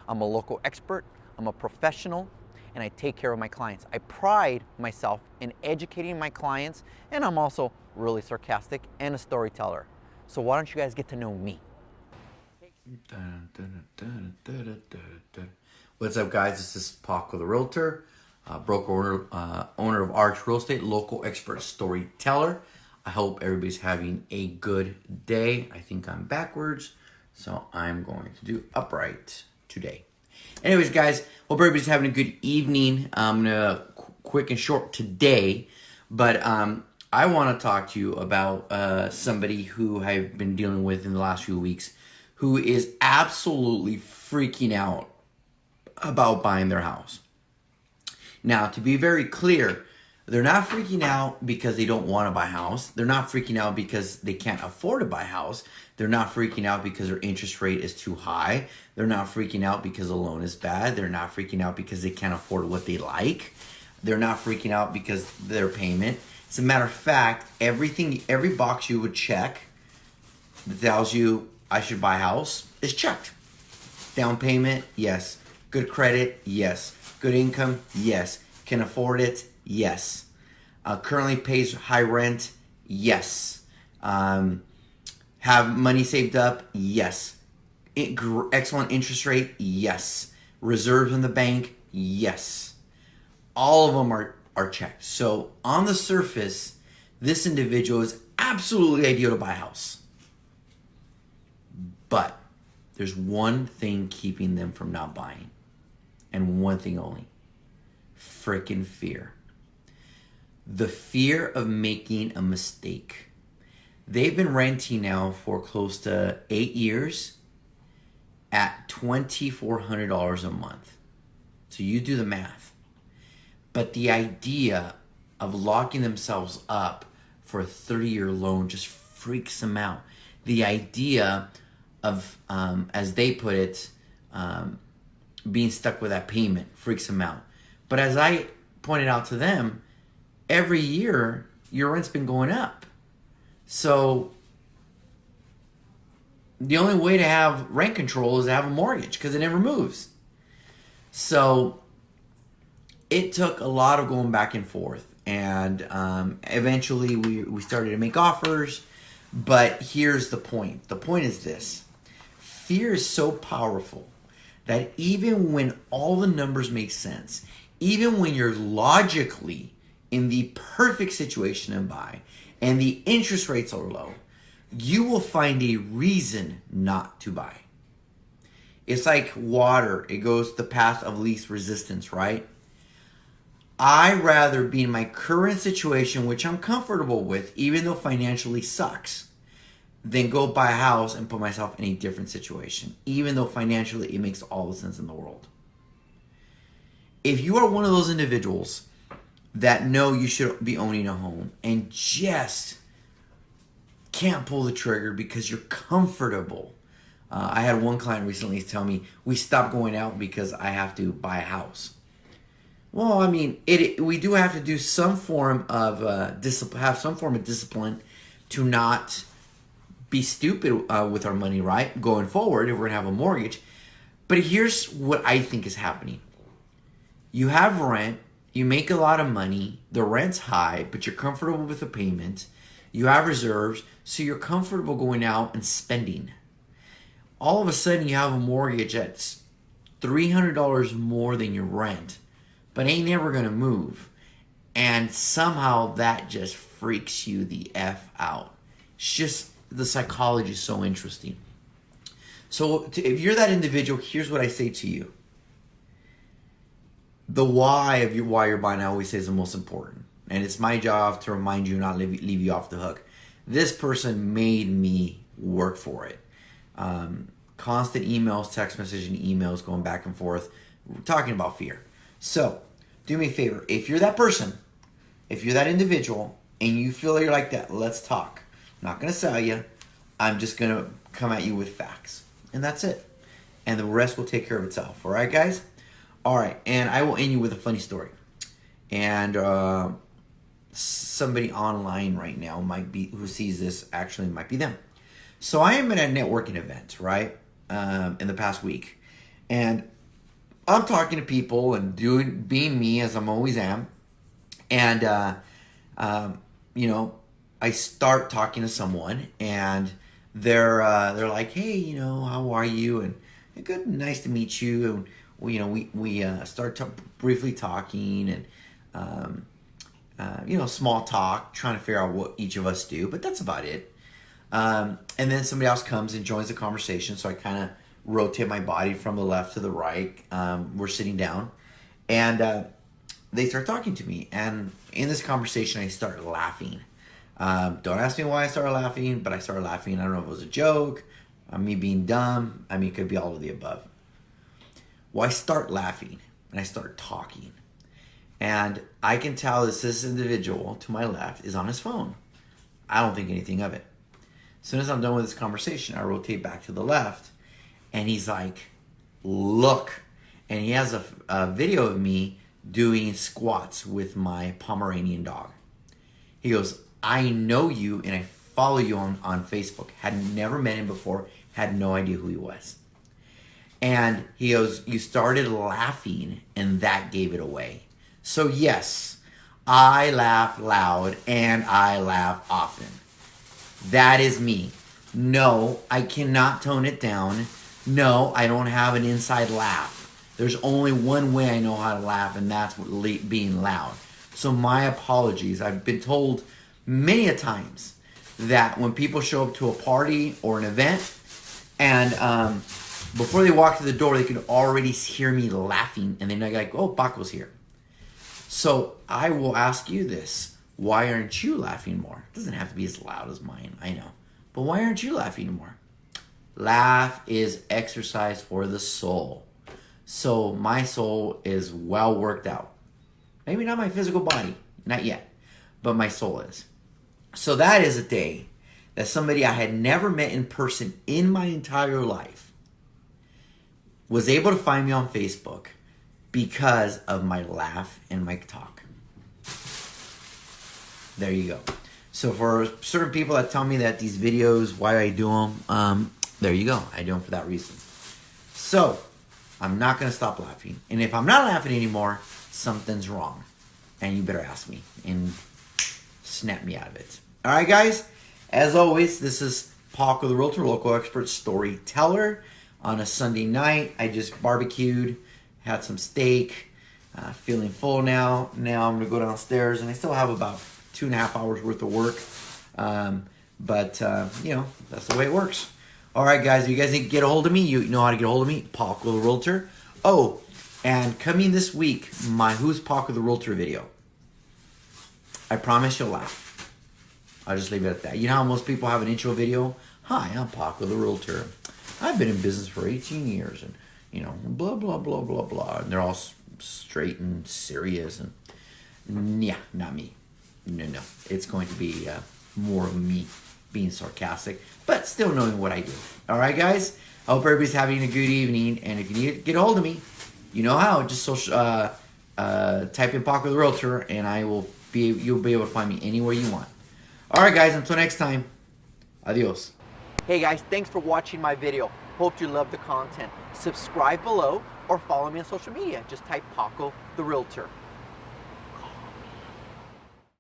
I'm a local expert, I'm a professional, and I take care of my clients. I pride myself in educating my clients, and I'm also really sarcastic and a storyteller. So why don't you guys get to know me? What's up, guys? This is Paco the Realtor, broker owner of Arch Real Estate, local expert storyteller. I hope everybody's having a good day. I think I'm backwards, so I'm going to do upright today. Anyways, guys, hope everybody's having a good evening. I'm gonna quick and short today, but I want to talk to you about somebody who I've been dealing with in the last few weeks, who is absolutely freaking out about buying their house. Now, to be very clear, they're not freaking out because they don't want to buy a house. They're not freaking out because they can't afford to buy a house. They're not freaking out because their interest rate is too high. They're not freaking out because the loan is bad. They're not freaking out because they can't afford what they like. They're not freaking out because their payment. As a matter of fact, every box you would check that tells you I should buy a house is checked. Down payment, yes. Good credit, yes. Good income, yes. Can afford it, yes. Currently pays high rent, yes. Have money saved up, yes. Excellent interest rate, yes. Reserves in the bank, yes. All of them are checked. So on the surface, this individual is absolutely ideal to buy a house. But there's one thing keeping them from not buying. And one thing only. Freaking fear. The fear of making a mistake. They've been renting now for close to 8 years at $2,400 a month. So you do the math. But the idea of locking themselves up for a 30-year loan just freaks them out. The idea of, as they put it, being stuck with that payment freaks them out. But as I pointed out to them, every year your rent's been going up. So the only way to have rent control is to have a mortgage because it never moves. So it took a lot of going back and forth. And eventually we started to make offers. But here's the point. The point is this. Fear is so powerful that even when all the numbers make sense, even when you're logically in the perfect situation to buy and the interest rates are low, you will find a reason not to buy. It's like water. It goes the path of least resistance, right? I'd rather be in my current situation, which I'm comfortable with, even though financially sucks, than go buy a house and put myself in a different situation, even though financially it makes all the sense in the world. If you are one of those individuals that know you should be owning a home and just can't pull the trigger because you're comfortable. I had one client recently tell me, we stopped going out because I have to buy a house. Well, I mean, we do have to do some form of discipline to not be stupid with our money, right? Going forward, if we're gonna have a mortgage. But here's what I think is happening. You have rent, you make a lot of money, the rent's high, but you're comfortable with the payment. You have reserves, so you're comfortable going out and spending. All of a sudden, you have a mortgage that's $300 more than your rent, but ain't never gonna move. And somehow that just freaks you the F out. It's just, the psychology is so interesting. So if you're that individual, here's what I say to you. The why of why you're buying, I always say, is the most important. And it's my job to remind you, not leave you off the hook. This person made me work for it. Constant emails, text messaging, emails going back and forth. We're talking about fear. So do me a favor. If you're that person, if you're that individual, and you feel like you're like that, let's talk. I'm not going to sell you. I'm just going to come at you with facts. And that's it. And the rest will take care of itself. All right, guys? All right. And I will end you with a funny story. And somebody online right now who sees this actually might be them. So I am at a networking event, right? In the past week. And I'm talking to people and being me as I'm always am. And, you know, I start talking to someone and they're like, hey, you know, how are you? And good, nice to meet you. And we start briefly talking and, you know, small talk, trying to figure out what each of us do, but that's about it. And then somebody else comes and joins the conversation. So I kind of rotate my body from the left to the right. We're sitting down and, they start talking to me. And in this conversation, I start laughing. Don't ask me why I started laughing, but I started laughing. I don't know if it was a joke, me being dumb. I mean, it could be all of the above. Well, I start laughing and I start talking. And I can tell this individual to my left is on his phone. I don't think anything of it. As soon as I'm done with this conversation, I rotate back to the left and he's like, look. And he has a video of me doing squats with my Pomeranian dog. He goes, I know you and I follow you on Facebook. Had never met him before, had no idea who he was. And he goes, you started laughing and that gave it away. So yes, I laugh loud and I laugh often. That is me. No, I cannot tone it down. No, I don't have an inside laugh. There's only one way I know how to laugh, and that's being loud. So my apologies. I've been told many a times that when people show up to a party or an event, and before they walk to the door, they can already hear me laughing, and then they're like, oh, Paco's here. So I will ask you this. Why aren't you laughing more? It doesn't have to be as loud as mine, I know. But why aren't you laughing more? Laugh is exercise for the soul. So my soul is well worked out. Maybe not my physical body, not yet, but my soul is. So that is a day that somebody I had never met in person in my entire life was able to find me on Facebook because of my laugh and my talk. There you go. So for certain people that tell me that these videos, why I do them, there you go. I do them for that reason. So I'm not going to stop laughing. And if I'm not laughing anymore, something's wrong. And you better ask me and snap me out of it. All right, guys. As always, this is Paco the Realtor, local expert storyteller. On a Sunday night, I just barbecued, had some steak, feeling full now. Now I'm going to go downstairs, and I still have about 2.5 hours worth of work. But you know, that's the way it works. All right, guys, if you guys need to get a hold of me, you know how to get a hold of me, Paco the Realtor. Oh, and coming this week, my Who's Paco the Realtor video. I promise you'll laugh. I'll just leave it at that. You know how most people have an intro video? Hi, I'm Paco the Realtor. I've been in business for 18 years, and, you know, blah, blah, blah, blah, blah. And they're all straight and serious, and yeah, not me. No. It's going to be more of me being sarcastic, but still knowing what I do. All right, guys. I hope everybody's having a good evening. And if you need to get a hold of me, you know how. Just type in Paco the Realtor, and you'll be able to find me anywhere you want. All right, guys. Until next time. Adios. Hey guys, thanks for watching my video. Hope you love the content. Subscribe below or follow me on social media. Just type Paco the Realtor.